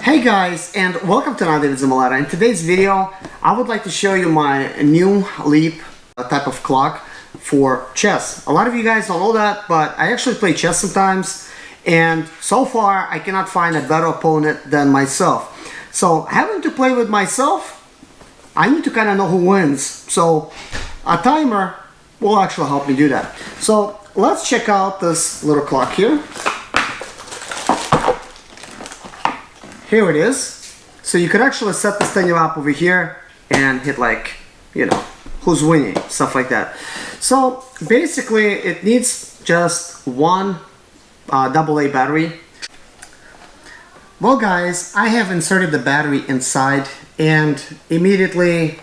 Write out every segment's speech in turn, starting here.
Hey guys, and welcome to another ZIMALETA. In today's video, I would like to show you my new Leap type of clock for chess. A lot of you guys don't know that, but I actually play chess sometimes, and so far I cannot find a better opponent than myself. So having to play with myself, I need to kind of know who wins. So a timer will actually help me do that. So let's check out this little clock here. Here it is. So you could actually set this thing up over here and hit, like, you know, who's winning, stuff like that. So basically it needs just one AA battery. Well guys, I have inserted the battery inside and immediately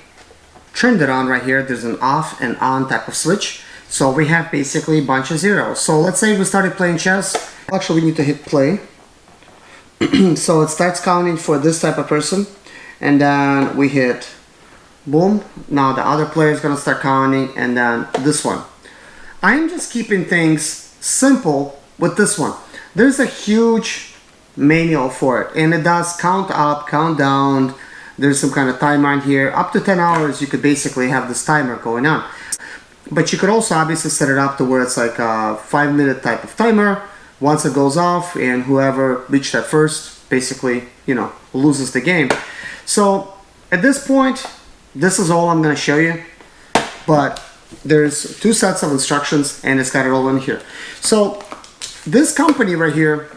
turned it on right here. There's an off and on type of switch. So we have basically a bunch of zeros. So let's say we started playing chess. Actually, we need to hit play. So it starts counting for this type of person, and then we hit boom. Now the other player is gonna start counting, and then this one. I'm just keeping things simple with this one. There's a huge manual for it, and it does count up, count down. There's some kind of timer on here. Up to 10 hours you could basically have this timer going on, but you could also obviously set it up to where it's like a 5-minute type of timer. Once it goes off, and whoever reached that first basically, you know, loses the game. So at this point, this is all I'm going to show you, but there's 2 sets of instructions and it's got it all in here. So this company right here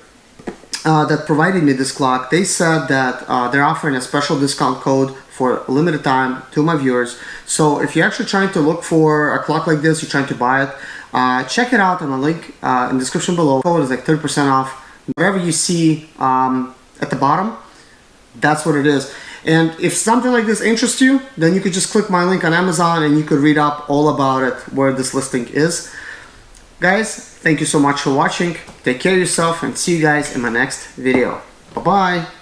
that provided me this clock, they said that they're offering a special discount code for a limited time to my viewers. So if you're actually trying to look for a clock like this, you're trying to buy it, check it out on the link in the description below. Code is like 30% off. Whatever you see at the bottom, that's what it is. And if something like this interests you, then you could just click my link on Amazon and you could read up all about it, where this listing is. Guys, thank you so much for watching. Take care of yourself and see you guys in my next video. Bye-bye.